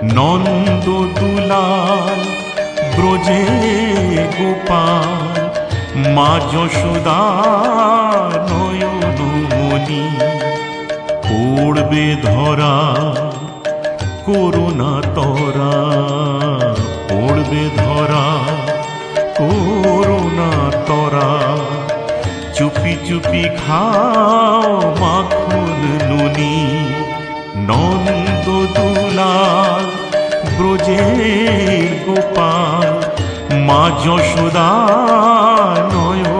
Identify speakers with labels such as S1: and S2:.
S1: নন্দ দুলাল ব্রজে গোপাল, মা যশোদা নয়নমণি। পড়বে ধরা করুণা তরা, পড়বে ধরা করুণা তরা। চুপি চুপি খাও মাখন নুনি। নন্দ দুলাল ব্রজের গোপাল, মা যশোদা নয়ন